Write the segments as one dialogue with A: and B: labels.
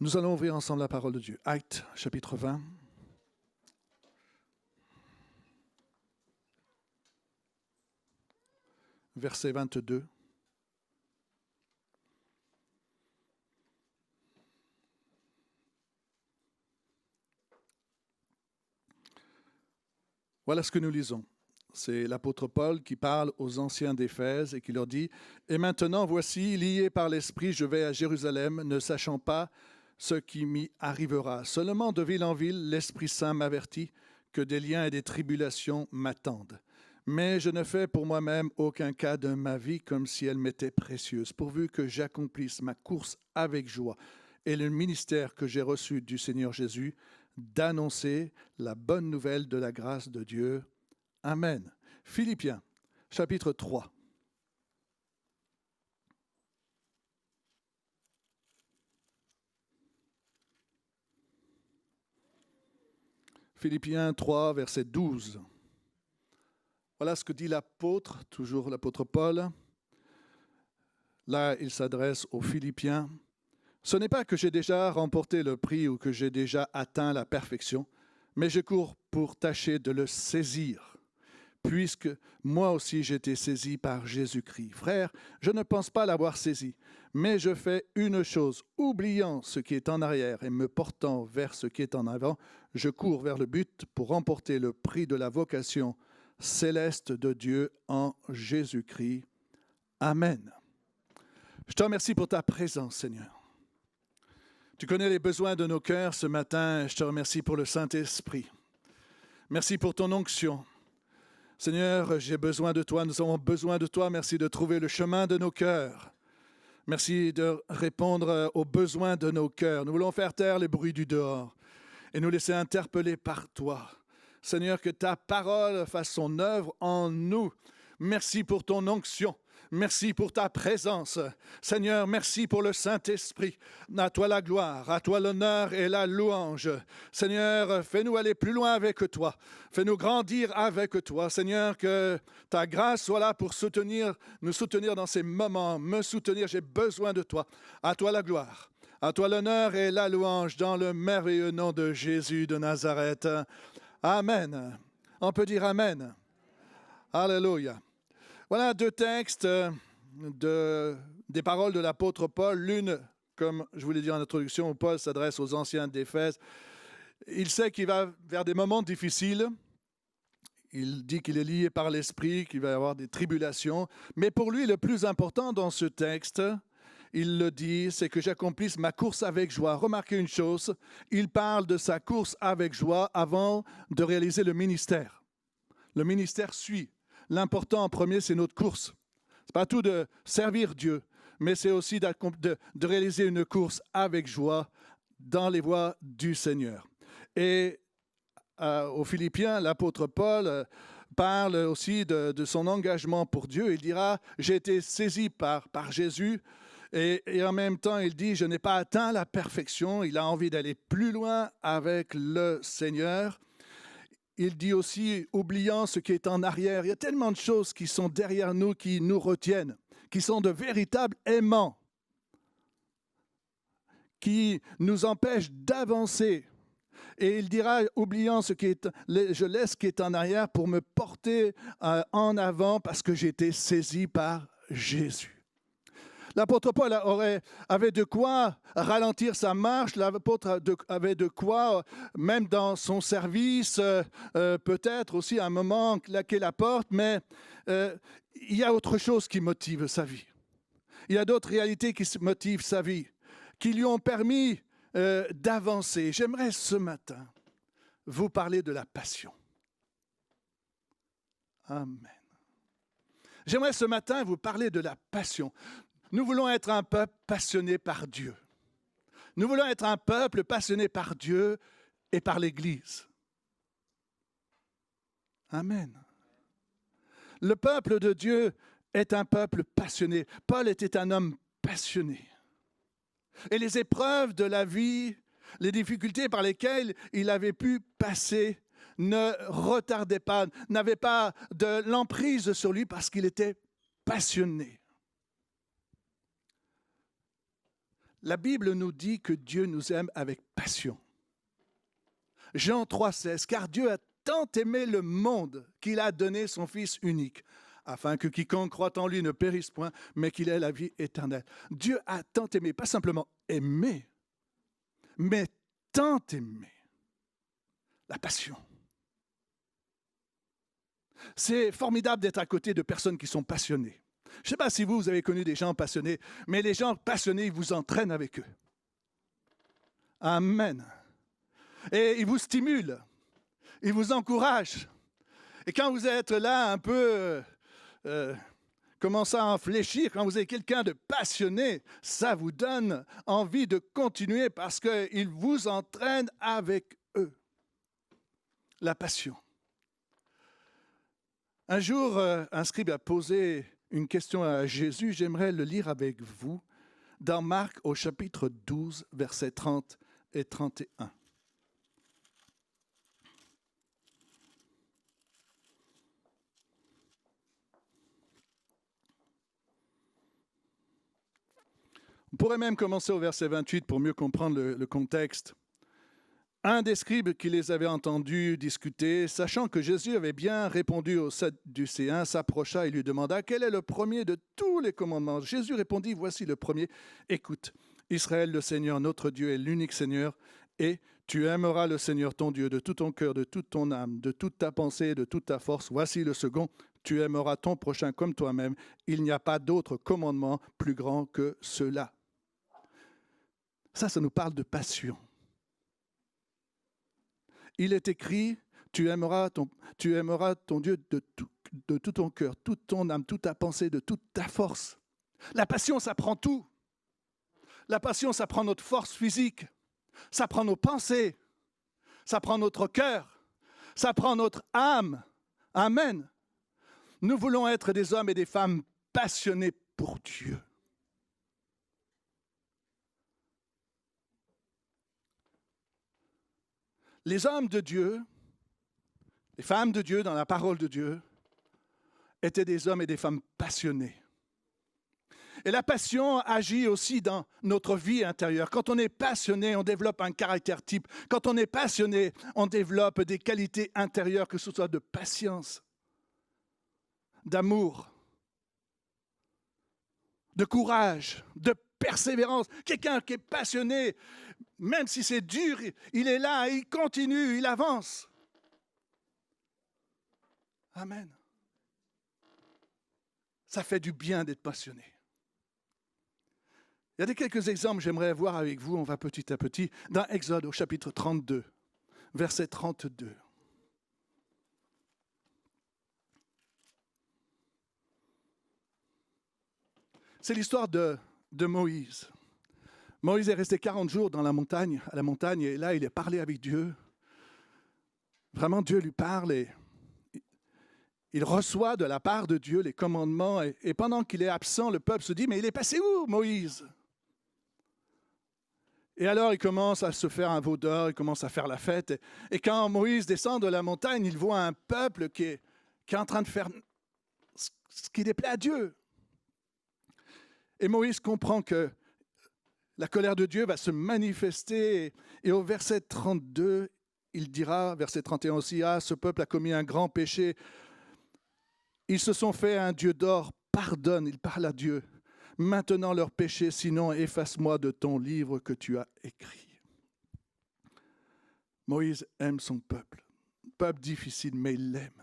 A: Nous allons ouvrir ensemble la parole de Dieu. Actes, chapitre 20. Verset 22. Voilà ce que nous lisons. C'est l'apôtre Paul qui parle aux anciens d'Éphèse et qui leur dit « Et maintenant, voici, lié par l'Esprit, je vais à Jérusalem, ne sachant pas ce qui m'y arrivera. Seulement de ville en ville, l'Esprit Saint m'avertit que des liens et des tribulations m'attendent. Mais je ne fais pour moi-même aucun cas de ma vie comme si elle m'était précieuse, pourvu que j'accomplisse ma course avec joie et le ministère que j'ai reçu du Seigneur Jésus, d'annoncer la bonne nouvelle de la grâce de Dieu. Amen. » Philippiens, chapitre 3. Philippiens 3, verset 12. Voilà ce que dit l'apôtre, toujours l'apôtre Paul. Là, il s'adresse aux Philippiens. « Ce n'est pas que j'ai déjà remporté le prix ou que j'ai déjà atteint la perfection, mais je cours pour tâcher de le saisir, puisque moi aussi j'ai été saisi par Jésus-Christ. Frère, je ne pense pas l'avoir saisi, mais je fais une chose, oubliant ce qui est en arrière et me portant vers ce qui est en avant, je cours vers le but pour remporter le prix de la vocation céleste de Dieu en Jésus-Christ. Amen. » Je te remercie pour ta présence, Seigneur. Tu connais les besoins de nos cœurs ce matin. Je te remercie pour le Saint-Esprit. Merci pour ton onction. Seigneur, j'ai besoin de toi, nous avons besoin de toi. Merci de trouver le chemin de nos cœurs. Merci de répondre aux besoins de nos cœurs. Nous voulons faire taire les bruits du dehors et nous laisser interpeller par toi. Seigneur, que ta parole fasse son œuvre en nous. Merci pour ton onction. Merci pour ta présence. Seigneur, merci pour le Saint-Esprit. À toi la gloire, à toi l'honneur et la louange. Seigneur, fais-nous aller plus loin avec toi. Fais-nous grandir avec toi. Seigneur, que ta grâce soit là pour nous soutenir dans ces moments. Me soutenir, j'ai besoin de toi. À toi la gloire, à toi l'honneur et la louange dans le merveilleux nom de Jésus de Nazareth. Amen. On peut dire Amen. Alléluia. Voilà deux textes des paroles de l'apôtre Paul. L'une, comme je vous l'ai dit en introduction, où Paul s'adresse aux anciens d'Éphèse. Il sait qu'il va vers des moments difficiles. Il dit qu'il est lié par l'Esprit, qu'il va y avoir des tribulations. Mais pour lui, le plus important dans ce texte, il le dit, c'est que j'accomplisse ma course avec joie. Remarquez une chose, il parle de sa course avec joie avant de réaliser le ministère. Le ministère suit. L'important en premier, c'est notre course. Ce n'est pas tout de servir Dieu, mais c'est aussi de réaliser une course avec joie dans les voies du Seigneur. Et aux Philippiens, l'apôtre Paul parle aussi de son engagement pour Dieu. Il dira, j'ai été saisi par Jésus. Et en même temps, il dit, je n'ai pas atteint la perfection. Il a envie d'aller plus loin avec le Seigneur. Il dit aussi, oubliant ce qui est en arrière, il y a tellement de choses qui sont derrière nous, qui nous retiennent, qui sont de véritables aimants, qui nous empêchent d'avancer. Et il dira, oubliant je laisse ce qui est en arrière pour me porter en avant parce que j'ai été saisi par Jésus. L'apôtre Paul avait de quoi ralentir sa marche, l'apôtre avait de quoi, même dans son service, peut-être aussi à un moment claquer la porte, mais il y a autre chose qui motive sa vie. Il y a d'autres réalités qui motivent sa vie, qui lui ont permis d'avancer. J'aimerais ce matin vous parler de la passion. Amen. J'aimerais ce matin vous parler de la passion. Nous voulons être un peuple passionné par Dieu. Nous voulons être un peuple passionné par Dieu et par l'Église. Amen. Le peuple de Dieu est un peuple passionné. Paul était un homme passionné. Et les épreuves de la vie, les difficultés par lesquelles il avait pu passer ne retardaient pas, n'avaient pas de l'emprise sur lui parce qu'il était passionné. La Bible nous dit que Dieu nous aime avec passion. Jean 3,16, car Dieu a tant aimé le monde qu'il a donné son Fils unique, afin que quiconque croit en lui ne périsse point, mais qu'il ait la vie éternelle. Dieu a tant aimé, pas simplement aimé, mais tant aimé. La passion. C'est formidable d'être à côté de personnes qui sont passionnées. Je ne sais pas si vous avez connu des gens passionnés, mais les gens passionnés, ils vous entraînent avec eux. Amen. Et ils vous stimulent, ils vous encouragent. Et quand vous êtes là un peu commençant à fléchir, quand vous avez quelqu'un de passionné, ça vous donne envie de continuer parce qu'ils vous entraînent avec eux. La passion. Un jour, un scribe a posé une question à Jésus. J'aimerais le lire avec vous dans Marc au chapitre 12, versets 30 et 31. On pourrait même commencer au verset 28 pour mieux comprendre le contexte. Un des scribes qui les avait entendus discuter, sachant que Jésus avait bien répondu aux Sadducéens, s'approcha et lui demanda « Quel est le premier de tous les commandements ?» Jésus répondit « Voici le premier. Écoute, Israël, le Seigneur, notre Dieu, est l'unique Seigneur, et tu aimeras le Seigneur ton Dieu de tout ton cœur, de toute ton âme, de toute ta pensée et de toute ta force. Voici le second. Tu aimeras ton prochain comme toi-même. Il n'y a pas d'autre commandement plus grand que cela. » Ça nous parle de passion. Il est écrit, tu aimeras ton Dieu de tout ton cœur, toute ton âme, toute ta pensée, de toute ta force. La passion, ça prend tout. La passion, ça prend notre force physique, ça prend nos pensées, ça prend notre cœur, ça prend notre âme. Amen. Nous voulons être des hommes et des femmes passionnés pour Dieu. Les hommes de Dieu, les femmes de Dieu dans la parole de Dieu, étaient des hommes et des femmes passionnés. Et la passion agit aussi dans notre vie intérieure. Quand on est passionné, on développe un caractère type. Quand on est passionné, on développe des qualités intérieures, que ce soit de patience, d'amour, de courage, de persévérance. Quelqu'un qui est passionné, même si c'est dur, il est là, il continue, il avance. Amen. Ça fait du bien d'être passionné. Il y a quelques exemples que j'aimerais voir avec vous, on va petit à petit, dans Exode au chapitre 32, verset 32. C'est l'histoire de Moïse. Moïse est resté 40 jours à la montagne, et là, il est parlé avec Dieu. Vraiment, Dieu lui parle et il reçoit de la part de Dieu les commandements. Et pendant qu'il est absent, le peuple se dit, mais il est passé où, Moïse? Et alors, il commence à se faire un veau d'or, il commence à faire la fête. Et quand Moïse descend de la montagne, il voit un peuple qui est en train de faire ce qui déplaît à Dieu. Et Moïse comprend que la colère de Dieu va se manifester. Et au verset 32, il dira, verset 31 aussi, « Ah, ce peuple a commis un grand péché. Ils se sont fait un Dieu d'or. Pardonne, il parle à Dieu. Maintenant leur péché, sinon efface-moi de ton livre que tu as écrit. » Moïse aime son peuple. Peuple difficile, mais il l'aime.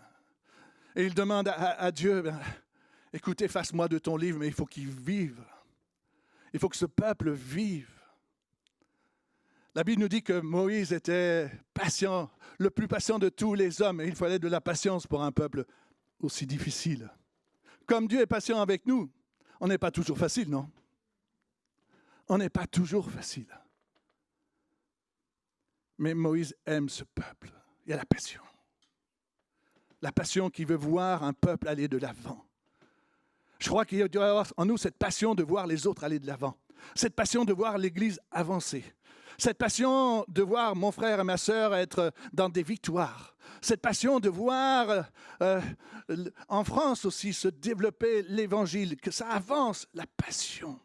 A: Et il demande à Dieu, « Écoute, efface-moi de ton livre, mais il faut qu'il vive. Il faut que ce peuple vive. » La Bible nous dit que Moïse était patient, le plus patient de tous les hommes. Et il fallait de la patience pour un peuple aussi difficile. Comme Dieu est patient avec nous, on n'est pas toujours facile, non? On n'est pas toujours facile. Mais Moïse aime ce peuple. Il y a la passion. La passion qui veut voir un peuple aller de l'avant. Je crois qu'il doit y avoir en nous cette passion de voir les autres aller de l'avant. Cette passion de voir l'Église avancer. Cette passion de voir mon frère et ma sœur être dans des victoires. Cette passion de voir en France aussi se développer l'Évangile, que ça avance, la passion.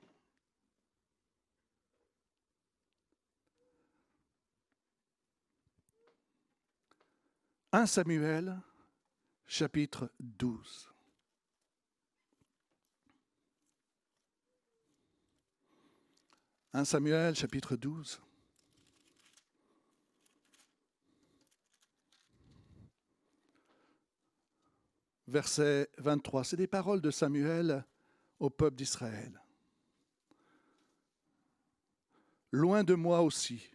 A: 1 Samuel, chapitre 12. « 1 Samuel, chapitre 12. Verset 23. C'est des paroles de Samuel au peuple d'Israël. « Loin de moi aussi,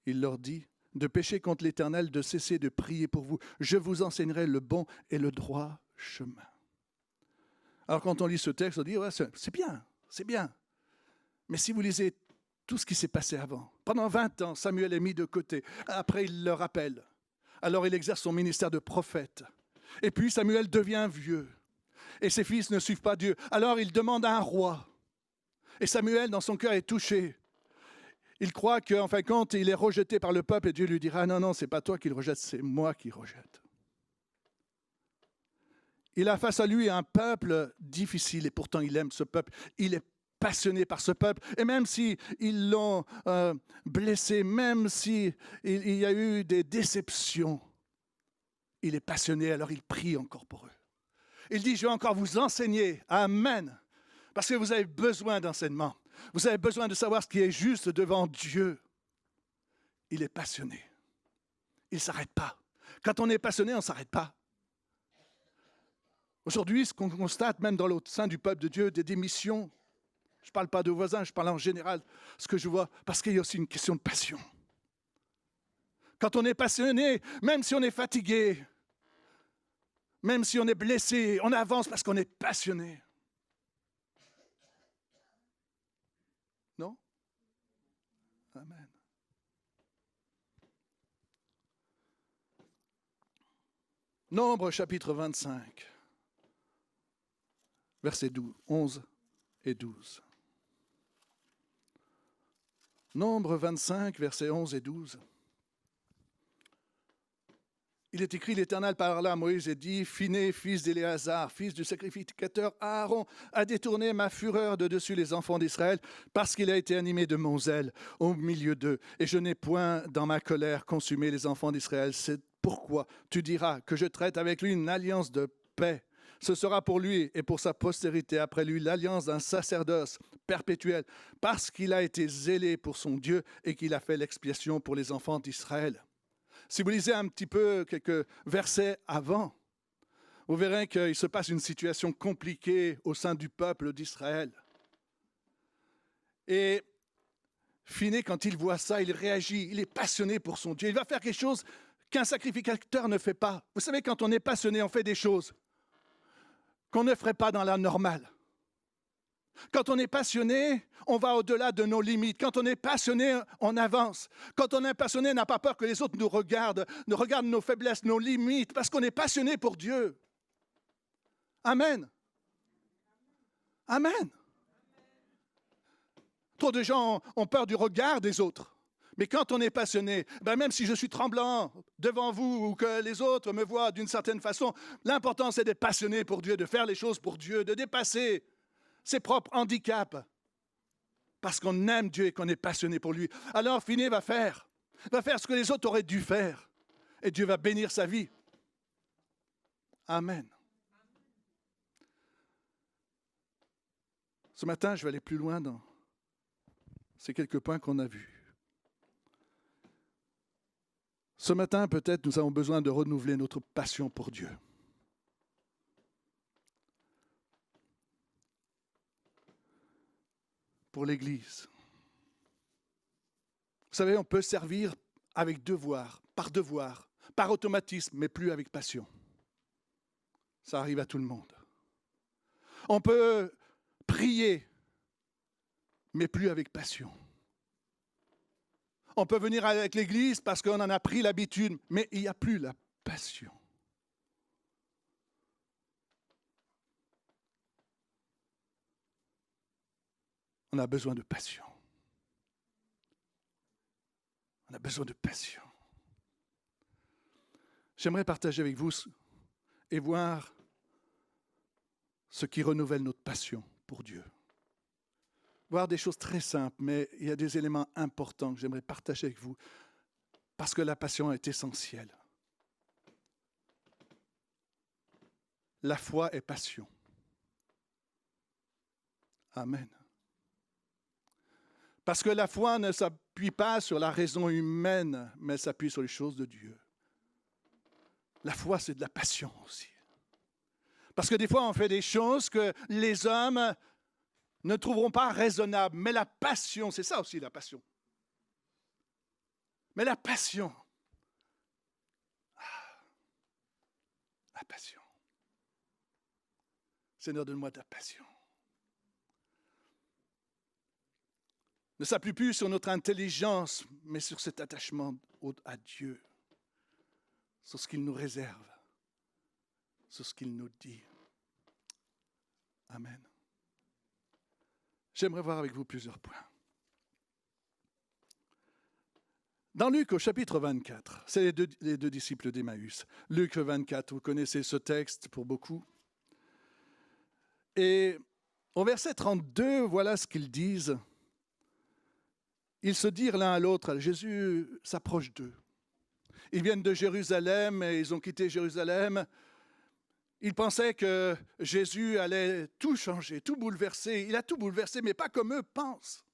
A: il leur dit, de pécher contre l'Éternel, de cesser de prier pour vous. Je vous enseignerai le bon et le droit chemin. » Alors quand on lit ce texte, on dit, ouais, c'est bien, c'est bien. Mais si vous lisez tout ce qui s'est passé avant, pendant 20 ans, Samuel est mis de côté. Après, il le rappelle. Alors il exerce son ministère de prophète. Et puis Samuel devient vieux. Et ses fils ne suivent pas Dieu. Alors il demande un roi. Et Samuel, dans son cœur, est touché. Il croit qu'en fin de compte, il est rejeté par le peuple et Dieu lui dira, non, non, ce n'est pas toi qui le rejette, c'est moi qui rejette. Il a face à lui un peuple difficile et pourtant il aime ce peuple. Il est passionné par ce peuple. Et même s'ils l'ont blessé, même s'il y a eu des déceptions, il est passionné, alors il prie encore pour eux. Il dit, je vais encore vous enseigner. Amen. Parce que vous avez besoin d'enseignement. Vous avez besoin de savoir ce qui est juste devant Dieu. Il est passionné. Il ne s'arrête pas. Quand on est passionné, on ne s'arrête pas. Aujourd'hui, ce qu'on constate, même dans le sein du peuple de Dieu, des démissions, je ne parle pas de voisins, je parle en général, ce que je vois, parce qu'il y a aussi une question de passion. Quand on est passionné, même si on est fatigué, même si on est blessé, on avance parce qu'on est passionné. Non? Amen. Nombre chapitre 25, versets 11 et 12. Nombre 25, versets 11 et 12. Il est écrit, l'Éternel parla à Moïse et dit, Phiné, fils d'Éléazar, fils du sacrificateur Aaron, a détourné ma fureur de dessus les enfants d'Israël, parce qu'il a été animé de mon zèle au milieu d'eux. Et je n'ai point dans ma colère consumé les enfants d'Israël. C'est pourquoi tu diras que je traite avec lui une alliance de paix. Ce sera pour lui et pour sa postérité après lui l'alliance d'un sacerdoce perpétuel, parce qu'il a été zélé pour son Dieu et qu'il a fait l'expiation pour les enfants d'Israël. Si vous lisez un petit peu quelques versets avant, vous verrez qu'il se passe une situation compliquée au sein du peuple d'Israël. Et Phiné, quand il voit ça, il réagit, il est passionné pour son Dieu. Il va faire quelque chose qu'un sacrificateur ne fait pas. Vous savez, quand on est passionné, on fait des choses qu'on ne ferait pas dans la normale. Quand on est passionné, on va au-delà de nos limites. Quand on est passionné, on avance. Quand on est passionné, on n'a pas peur que les autres nous regardent nos faiblesses, nos limites, parce qu'on est passionné pour Dieu. Amen. Amen. Trop de gens ont peur du regard des autres. Mais quand on est passionné, même si je suis tremblant devant vous ou que les autres me voient d'une certaine façon, l'important c'est d'être passionné pour Dieu, de faire les choses pour Dieu, de dépasser ses propres handicaps, parce qu'on aime Dieu et qu'on est passionné pour lui. Alors Phiné va faire ce que les autres auraient dû faire, et Dieu va bénir sa vie. Amen. Ce matin, je vais aller plus loin dans ces quelques points qu'on a vus. Ce matin, peut-être, nous avons besoin de renouveler notre passion pour Dieu. Pour l'Église. Vous savez, on peut servir avec devoir, par automatisme, mais plus avec passion. Ça arrive à tout le monde. On peut prier, mais plus avec passion. On peut venir avec l'Église parce qu'on en a pris l'habitude, mais il n'y a plus la passion. On a besoin de passion. On a besoin de passion. J'aimerais partager avec vous et voir ce qui renouvelle notre passion pour Dieu. Voir des choses très simples, mais il y a des éléments importants que j'aimerais partager avec vous parce que la passion est essentielle. la foi est passion. Amen. Parce que la foi ne s'appuie pas sur la raison humaine, mais s'appuie sur les choses de Dieu. La foi, c'est de la passion aussi. Parce que des fois, on fait des choses que les hommes ne trouveront pas raisonnables. Mais la passion, c'est ça aussi la passion. Mais la passion, la passion. Seigneur, donne-moi ta passion. Ne s'appuie plus sur notre intelligence, mais sur cet attachement à Dieu, sur ce qu'il nous réserve, sur ce qu'il nous dit. Amen. J'aimerais voir avec vous plusieurs points. Dans Luc, au chapitre 24, c'est les deux disciples d'Emmaüs. Luc 24, vous connaissez ce texte pour beaucoup. Et au verset 32, voilà ce qu'ils disent. Ils se dirent l'un à l'autre, Jésus s'approche d'eux. Ils viennent de Jérusalem et ils ont quitté Jérusalem. Ils pensaient que Jésus allait tout changer, tout bouleverser. Il a tout bouleversé, mais pas comme eux pensent.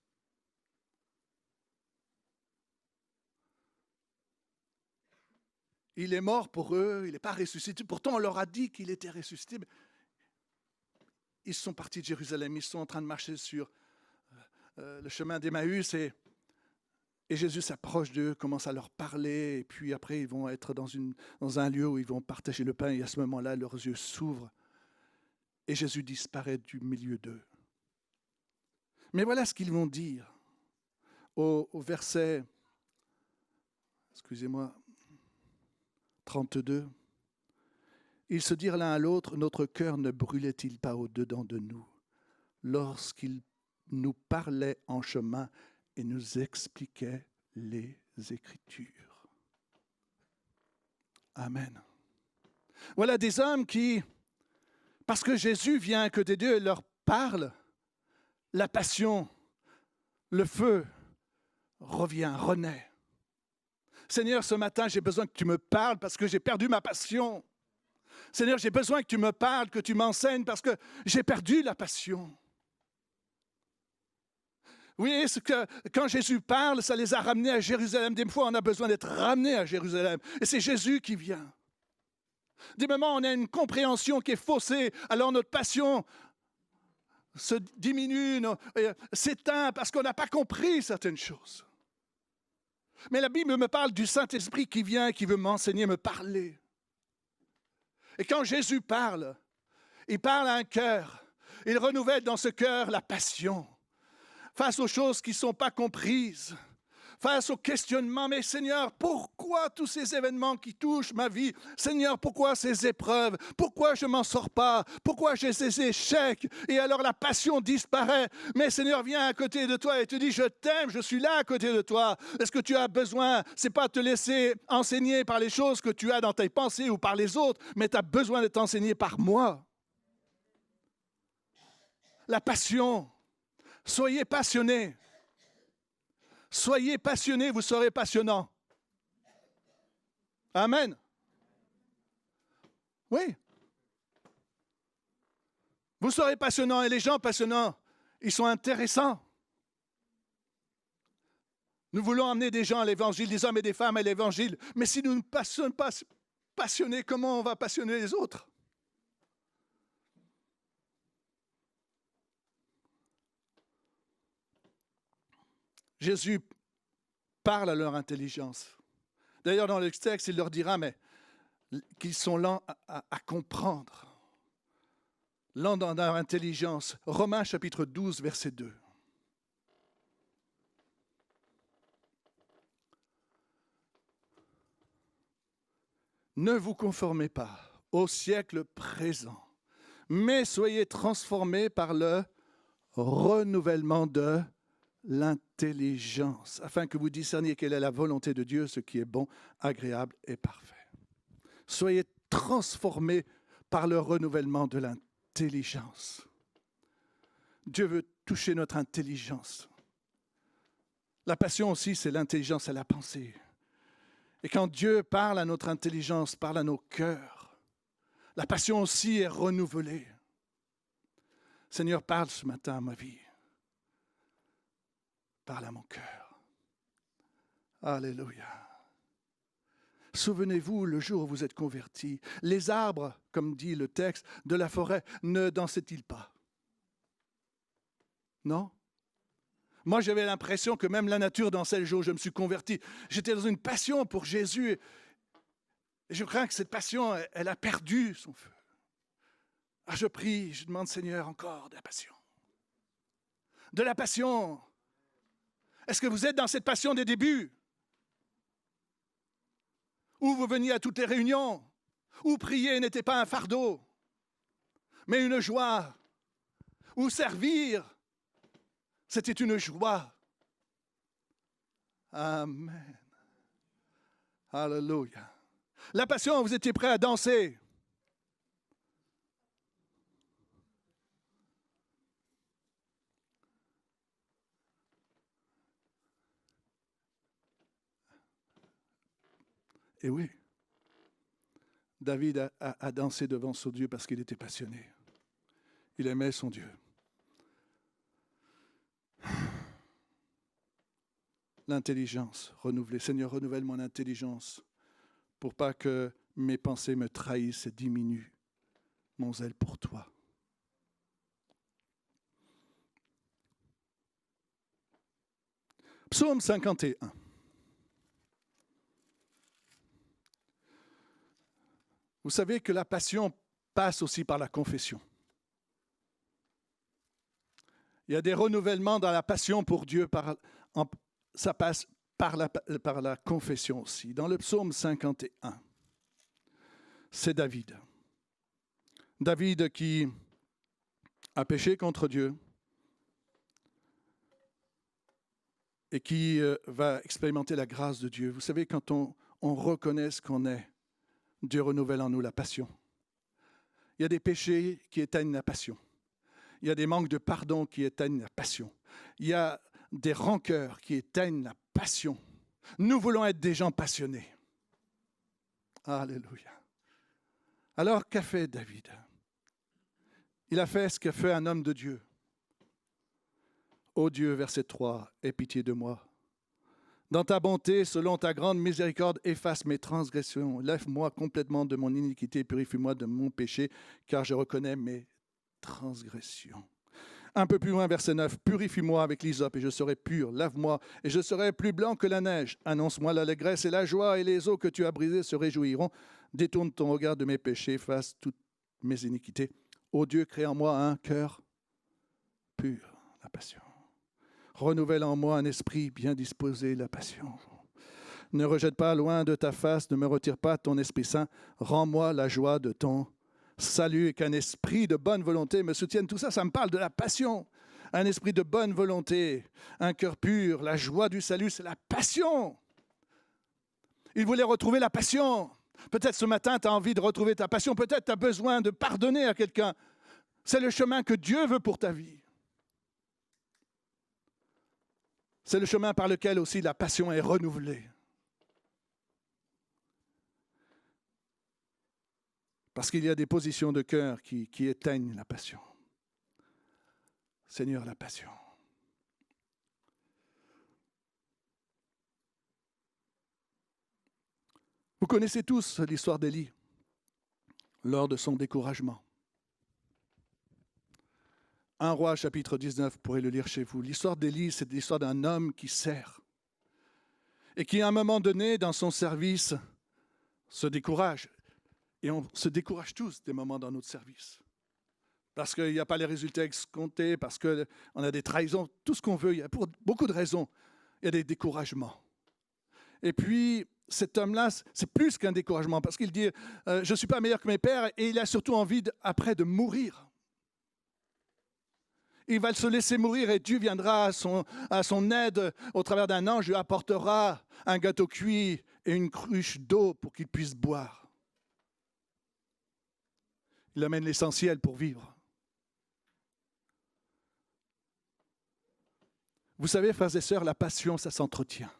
A: Il est mort pour eux, il n'est pas ressuscité. Pourtant, on leur a dit qu'il était ressuscité. Ils sont partis de Jérusalem, ils sont en train de marcher sur le chemin d'Emmaüs et Jésus s'approche d'eux, commence à leur parler, et puis après ils vont être dans un lieu où ils vont partager le pain, et à ce moment-là, leurs yeux s'ouvrent, et Jésus disparaît du milieu d'eux. Mais voilà ce qu'ils vont dire au verset, excusez-moi, 32. Ils se dirent l'un à l'autre, notre cœur ne brûlait-il pas au-dedans de nous lorsqu'il nous parlait en chemin et nous expliquait les Écritures. Amen. Voilà des hommes qui, parce que Jésus vient à côté d'eux et leur parle, la passion, le feu renaît. Seigneur, ce matin, j'ai besoin que tu me parles parce que j'ai perdu ma passion. Seigneur, j'ai besoin que tu me parles, que tu m'enseignes parce que j'ai perdu la passion. Oui, quand Jésus parle, ça les a ramenés à Jérusalem. Des fois, on a besoin d'être ramenés à Jérusalem. Et c'est Jésus qui vient. Des moments, on a une compréhension qui est faussée. Alors notre passion se diminue, s'éteint parce qu'on n'a pas compris certaines choses. Mais la Bible me parle du Saint-Esprit qui vient, qui veut m'enseigner, me parler. Et quand Jésus parle, il parle à un cœur. Il renouvelle dans ce cœur la passion. Face aux choses qui ne sont pas comprises, face aux questionnements. Mais Seigneur, pourquoi tous ces événements qui touchent ma vie? Seigneur, pourquoi ces épreuves? Pourquoi je ne m'en sors pas? Pourquoi j'ai ces échecs? Et alors la passion disparaît. Mais Seigneur, viens à côté de toi et te dis, je t'aime, je suis là à côté de toi. Est-ce que tu as besoin? Ce n'est pas te laisser enseigner par les choses que tu as dans tes pensées ou par les autres, mais tu as besoin d'être enseigné par moi. La passion. Soyez passionnés. Soyez passionnés, vous serez passionnants. Amen. Oui. Vous serez passionnants et les gens passionnants, ils sont intéressants. Nous voulons amener des gens à l'évangile, des hommes et des femmes à l'évangile. Mais si nous ne sommes pas passionnés, comment on va passionner les autres? Jésus parle à leur intelligence. D'ailleurs, dans le texte, il leur dira mais, qu'ils sont lents à comprendre, lents dans leur intelligence. Romains chapitre 12, verset 2. Ne vous conformez pas au siècle présent, mais soyez transformés par le renouvellement de l'intelligence, afin que vous discerniez quelle est la volonté de Dieu, ce qui est bon, agréable et parfait. Soyez transformés par le renouvellement de l'intelligence. Dieu veut toucher notre intelligence. La passion aussi, c'est l'intelligence à la pensée. Et quand Dieu parle à notre intelligence, parle à nos cœurs, La passion aussi est renouvelée. Seigneur, parle ce matin à ma vie. Parle à mon cœur. Alléluia. Souvenez-vous, le jour où vous êtes convertis, les arbres, comme dit le texte, de la forêt, ne dansaient-ils pas? Non? Moi, j'avais l'impression que même la nature dansait le jour où je me suis converti. J'étais dans une passion pour Jésus. Et je crains que cette passion, elle a perdu son feu. Ah, je prie, je demande, Seigneur, encore de la passion. De la passion. Est-ce que vous êtes dans cette passion des débuts? Où vous veniez à toutes les réunions, où prier n'était pas un fardeau, mais une joie, où servir, c'était une joie. Amen. Alléluia. La passion, vous étiez prêts à danser. Et oui, David a dansé devant son Dieu parce qu'il était passionné. Il aimait son Dieu. L'intelligence renouvelée. Seigneur, renouvelle mon intelligence pour pas que mes pensées me trahissent et diminuent mon zèle pour toi. Psaume 51. Vous savez que la passion passe aussi par la confession. Il y a des renouvellements dans la passion pour Dieu, ça passe par la confession aussi. Dans le psaume 51, c'est David. David qui a péché contre Dieu et qui va expérimenter la grâce de Dieu. Vous savez, quand on reconnaît ce qu'on est, Dieu renouvelle en nous la passion. Il y a des péchés qui éteignent la passion. Il y a des manques de pardon qui éteignent la passion. Il y a des rancœurs qui éteignent la passion. Nous voulons être des gens passionnés. Alléluia. Alors, qu'a fait David? Il a fait ce qu'a fait un homme de Dieu. Ô Dieu, verset 3, aie pitié de moi. Dans ta bonté, selon ta grande miséricorde, efface mes transgressions. Lève-moi complètement de mon iniquité, purifie-moi de mon péché, car je reconnais mes transgressions. Un peu plus loin, verset 9, purifie-moi avec l'hysope et je serai pur. Lave-moi et je serai plus blanc que la neige. Annonce-moi l'allégresse et la joie et les eaux que tu as brisées se réjouiront. Détourne ton regard de mes péchés, efface toutes mes iniquités. Ô Dieu, crée en moi un cœur pur, la passion. Renouvelle en moi un esprit bien disposé, la passion. Ne rejette pas loin de ta face, ne me retire pas ton Esprit Saint. Rends-moi la joie de ton salut et qu'un esprit de bonne volonté me soutienne. Tout ça, ça me parle de la passion. Un esprit de bonne volonté, un cœur pur, la joie du salut, c'est la passion. Il voulait retrouver la passion. Peut-être ce matin, tu as envie de retrouver ta passion. Peut-être tu as besoin de pardonner à quelqu'un. C'est le chemin que Dieu veut pour ta vie. C'est le chemin par lequel aussi la passion est renouvelée. Parce qu'il y a des positions de cœur qui éteignent la passion. Seigneur, la passion. Vous connaissez tous l'histoire d'Élie lors de son découragement. 1 Roi, chapitre 19, vous pourrez le lire chez vous. L'histoire d'Élie, c'est l'histoire d'un homme qui sert et qui, à un moment donné, dans son service, se décourage. Et on se décourage tous des moments dans notre service. Parce qu'il n'y a pas les résultats escomptés, parce qu'on a des trahisons, tout ce qu'on veut. Il y a pour beaucoup de raisons, il y a des découragements. Et puis, cet homme-là, c'est plus qu'un découragement, parce qu'il dit « Je ne suis pas meilleur que mes pères » et il a surtout envie, après, de mourir. Il va se laisser mourir et Dieu viendra à son aide au travers d'un ange, lui apportera un gâteau cuit et une cruche d'eau pour qu'il puisse boire. Il amène l'essentiel pour vivre. Vous savez, frères et sœurs, la passion, ça s'entretient.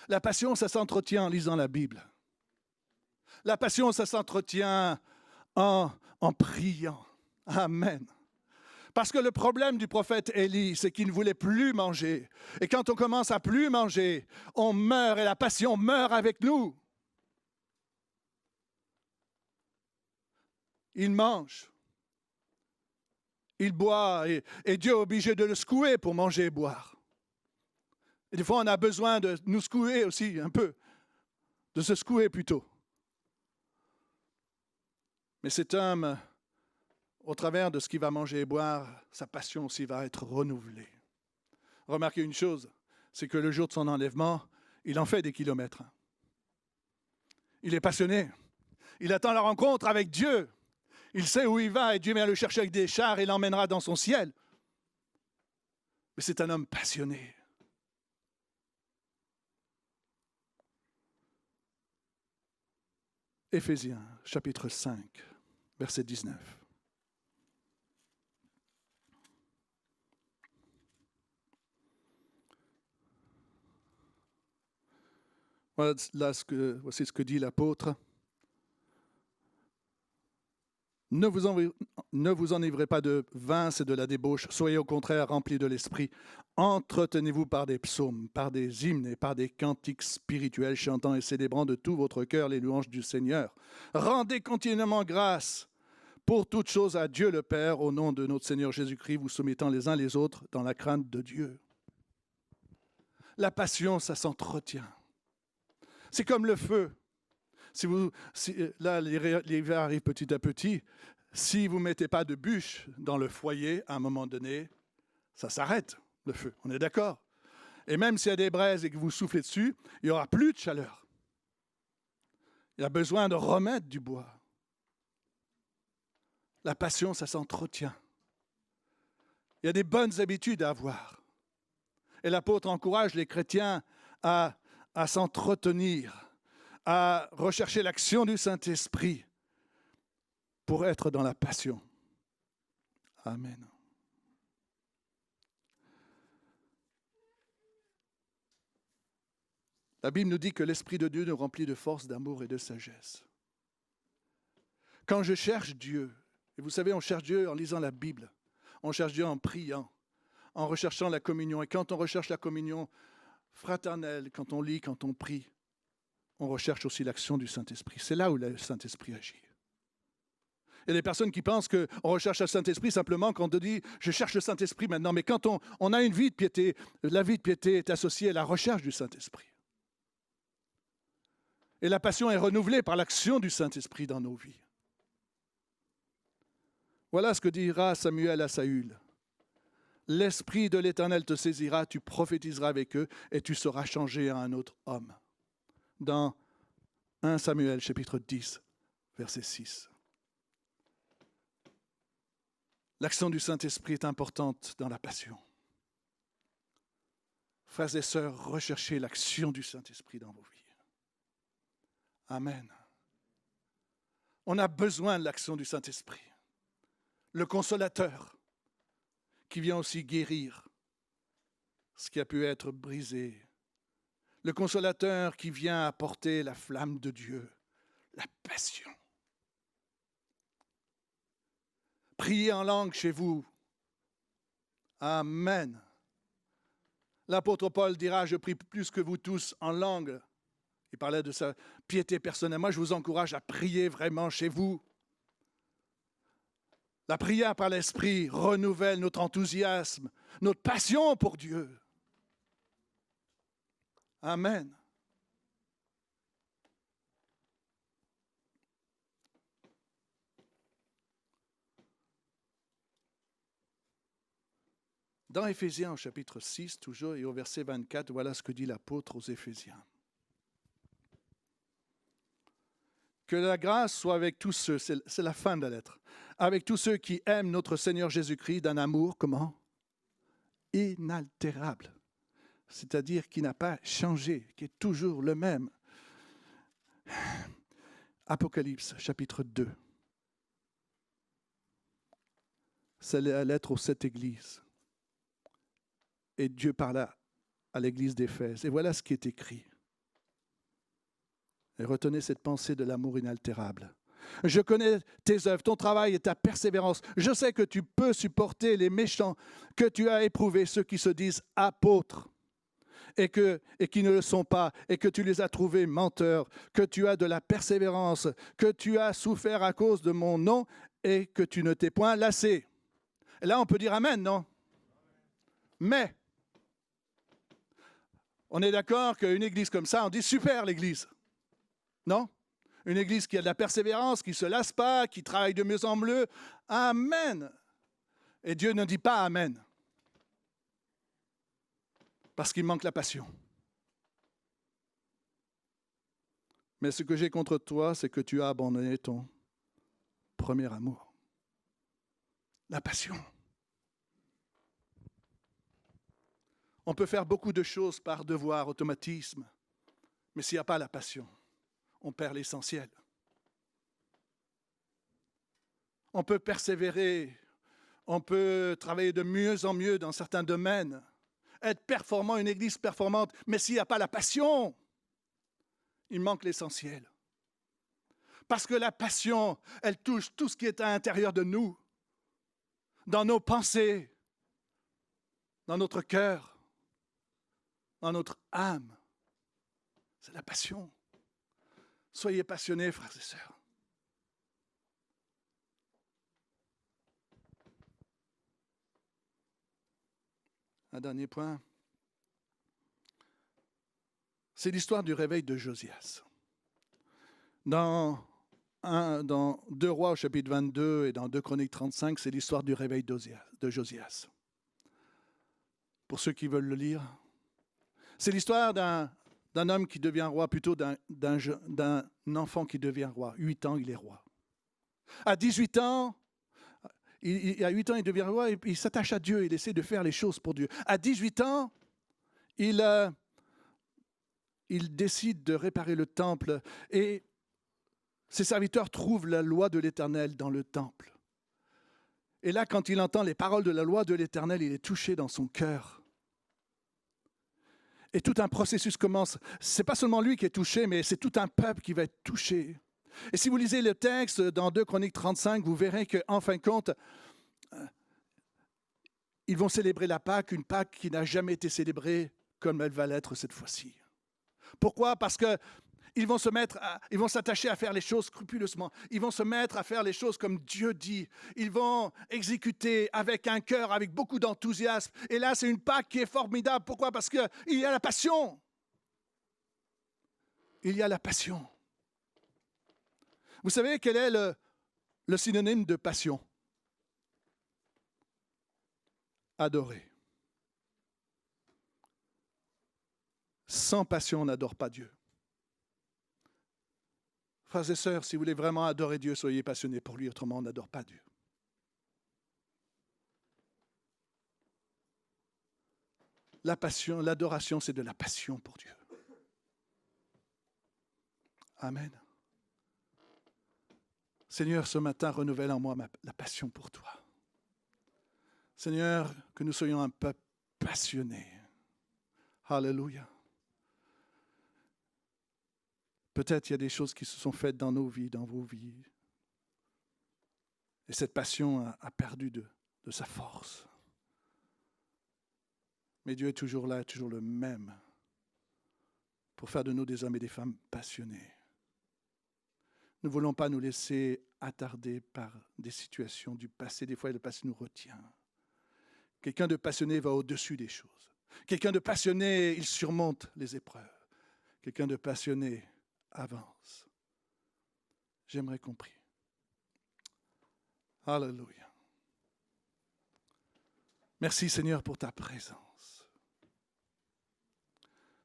A: La passion, ça s'entretient en lisant la Bible. La passion, ça s'entretient en priant. Amen. Parce que le problème du prophète Élie, c'est qu'il ne voulait plus manger. Et quand on commence à plus manger, on meurt et la passion meurt avec nous. Il mange, il boit et Dieu est obligé de le secouer pour manger et boire. Et des fois, on a besoin de nous secouer aussi un peu, de se secouer plutôt. Mais cet homme, au travers de ce qu'il va manger et boire, sa passion aussi va être renouvelée. Remarquez une chose, c'est que le jour de son enlèvement, il en fait des kilomètres. Il est passionné. Il attend la rencontre avec Dieu. Il sait où il va et Dieu vient le chercher avec des chars et l'emmènera dans son ciel. Mais c'est un homme passionné. Éphésiens, chapitre 5, verset 19. Voici ce que dit l'apôtre. Ne vous enivrez pas de vin, c'est de la débauche. Soyez au contraire remplis de l'esprit. Entretenez-vous par des psaumes, par des hymnes et par des cantiques spirituels, chantant et célébrant de tout votre cœur les louanges du Seigneur. Rendez continuellement grâce pour toutes choses à Dieu le Père, au nom de notre Seigneur Jésus-Christ, vous soumettant les uns les autres dans la crainte de Dieu. La passion, ça s'entretient. C'est comme le feu. Là, l'hiver arrive petit à petit. Si vous ne mettez pas de bûche dans le foyer, à un moment donné, ça s'arrête, le feu. On est d'accord? Et même s'il y a des braises et que vous soufflez dessus, il n'y aura plus de chaleur. Il y a besoin de remettre du bois. La passion, ça s'entretient. Il y a des bonnes habitudes à avoir. Et l'apôtre encourage les chrétiens à s'entretenir, à rechercher l'action du Saint-Esprit pour être dans la passion. Amen. La Bible nous dit que l'Esprit de Dieu nous remplit de force, d'amour et de sagesse. Quand je cherche Dieu, et vous savez, on cherche Dieu en lisant la Bible, on cherche Dieu en priant, en recherchant la communion. Et quand on recherche la communion fraternelle, quand on lit, quand on prie, on recherche aussi l'action du Saint-Esprit. C'est là où le Saint-Esprit agit. Il y a des personnes qui pensent qu'on recherche le Saint-Esprit simplement quand on dit « je cherche le Saint-Esprit maintenant ». Mais quand on a une vie de piété, la vie de piété est associée à la recherche du Saint-Esprit. Et la passion est renouvelée par l'action du Saint-Esprit dans nos vies. Voilà ce que dira Samuel à Saül. « L'Esprit de l'Éternel te saisira, tu prophétiseras avec eux et tu seras changé à un autre homme. » Dans 1 Samuel, chapitre 10, verset 6. L'action du Saint-Esprit est importante dans la passion. Frères et sœurs, recherchez l'action du Saint-Esprit dans vos vies. Amen. On a besoin de l'action du Saint-Esprit. Le consolateur qui vient aussi guérir ce qui a pu être brisé. Le consolateur qui vient apporter la flamme de Dieu, la passion. Priez en langue chez vous. Amen. L'apôtre Paul dira, je prie plus que vous tous en langue. Il parlait de sa piété personnelle. Moi, je vous encourage à prier vraiment chez vous. La prière par l'Esprit renouvelle notre enthousiasme, notre passion pour Dieu. Amen. Dans Éphésiens, au chapitre 6, toujours, et au verset 24, voilà ce que dit l'apôtre aux Éphésiens. Que la grâce soit avec tous ceux, c'est la fin de la lettre, avec tous ceux qui aiment notre Seigneur Jésus-Christ d'un amour, comment? Inaltérable. C'est-à-dire qui n'a pas changé, qui est toujours le même. Apocalypse, chapitre 2. C'est la lettre aux 7 églises. Et Dieu parla à l'église d'Éphèse. Et voilà ce qui est écrit. Et retenez cette pensée de l'amour inaltérable. Je connais tes œuvres, ton travail et ta persévérance. Je sais que tu peux supporter les méchants, que tu as éprouvé ceux qui se disent apôtres et qui ne le sont pas, et que tu les as trouvés menteurs, que tu as de la persévérance, que tu as souffert à cause de mon nom et que tu ne t'es point lassé. Et là, on peut dire amen, non? Mais, on est d'accord qu'une église comme ça, on dit super l'église. Non? Une église qui a de la persévérance, qui ne se lasse pas, qui travaille de mieux en mieux. Amen. Et Dieu ne dit pas amen. Parce qu'il manque la passion. Mais ce que j'ai contre toi, c'est que tu as abandonné ton premier amour. La passion. On peut faire beaucoup de choses par devoir, automatisme, mais s'il n'y a pas la passion, on perd l'essentiel. On peut persévérer, on peut travailler de mieux en mieux dans certains domaines, être performant, une église performante, mais s'il n'y a pas la passion, il manque l'essentiel. Parce que la passion, elle touche tout ce qui est à l'intérieur de nous, dans nos pensées, dans notre cœur, dans notre âme. C'est la passion. Soyez passionnés, frères et sœurs. Un dernier point. C'est l'histoire du réveil de Josias. Dans 2 Rois au chapitre 22 et dans 2 Chroniques 35, c'est l'histoire du réveil de Josias. Pour ceux qui veulent le lire, c'est l'histoire d'un homme qui devient roi, plutôt d'un enfant qui devient roi. 8 ans, il est roi. À 18 ans, il devient roi et il s'attache à Dieu, il essaie de faire les choses pour Dieu. À 18 ans, il décide de réparer le temple et ses serviteurs trouvent la loi de l'Éternel dans le temple. Et là, quand il entend les paroles de la loi de l'Éternel, il est touché dans son cœur. Et tout un processus commence. Ce n'est pas seulement lui qui est touché, mais c'est tout un peuple qui va être touché. Et si vous lisez le texte dans 2 Chroniques 35, vous verrez qu'en fin de compte, ils vont célébrer la Pâque, une Pâque qui n'a jamais été célébrée comme elle va l'être cette fois-ci. Pourquoi? Parce qu'ils vont s'attacher à faire les choses scrupuleusement. Ils vont se mettre à faire les choses comme Dieu dit. Ils vont exécuter avec un cœur, avec beaucoup d'enthousiasme. Et là, c'est une Pâque qui est formidable. Pourquoi? Parce qu'il y a la passion. Il y a la passion. Vous savez quel est le synonyme de passion? Adorer. Sans passion, on n'adore pas Dieu. Frères et sœurs, si vous voulez vraiment adorer Dieu, soyez passionnés pour lui, autrement on n'adore pas Dieu. La passion, l'adoration, c'est de la passion pour Dieu. Amen. Seigneur, ce matin, renouvelle en moi la passion pour toi. Seigneur, que nous soyons un peuple passionné. Alléluia. Peut-être il y a des choses qui se sont faites dans nos vies, dans vos vies. Et cette passion a perdu de sa force. Mais Dieu est toujours là, toujours le même, pour faire de nous des hommes et des femmes passionnés. Nous ne voulons pas nous laisser attarder par des situations du passé. Des fois, le passé nous retient. Quelqu'un de passionné va au-dessus des choses. Quelqu'un de passionné, il surmonte les épreuves. Quelqu'un de passionné avance. J'aimerais qu'on prie. Alléluia. Merci Seigneur pour ta présence.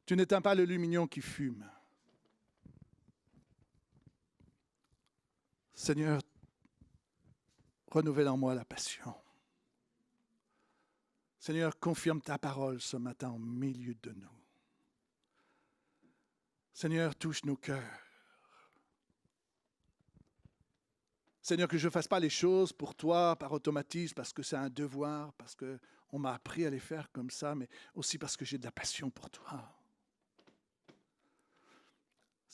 A: Tu n'éteins pas le lumignon qui fume. Seigneur, renouvelle en moi la passion. Seigneur, confirme ta parole ce matin au milieu de nous. Seigneur, touche nos cœurs. Seigneur, que je ne fasse pas les choses pour toi par automatisme, parce que c'est un devoir, parce qu'on m'a appris à les faire comme ça, mais aussi parce que j'ai de la passion pour toi.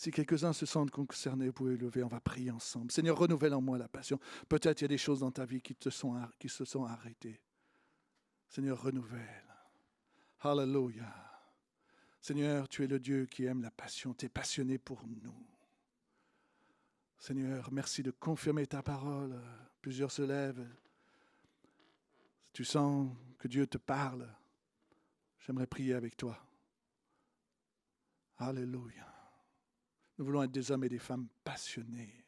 A: Si quelques-uns se sentent concernés, vous pouvez lever, on va prier ensemble. Seigneur, renouvelle en moi la passion. Peut-être il y a des choses dans ta vie qui se sont arrêtées. Seigneur, renouvelle. Alléluia. Seigneur, tu es le Dieu qui aime la passion. Tu es passionné pour nous. Seigneur, merci de confirmer ta parole. Plusieurs se lèvent. Si tu sens que Dieu te parle, j'aimerais prier avec toi. Alléluia. Nous voulons être des hommes et des femmes passionnés.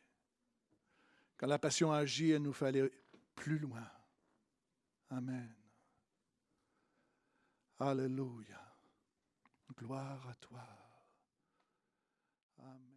A: Quand la passion agit, elle nous fait aller plus loin. Amen. Alléluia. Gloire à toi. Amen.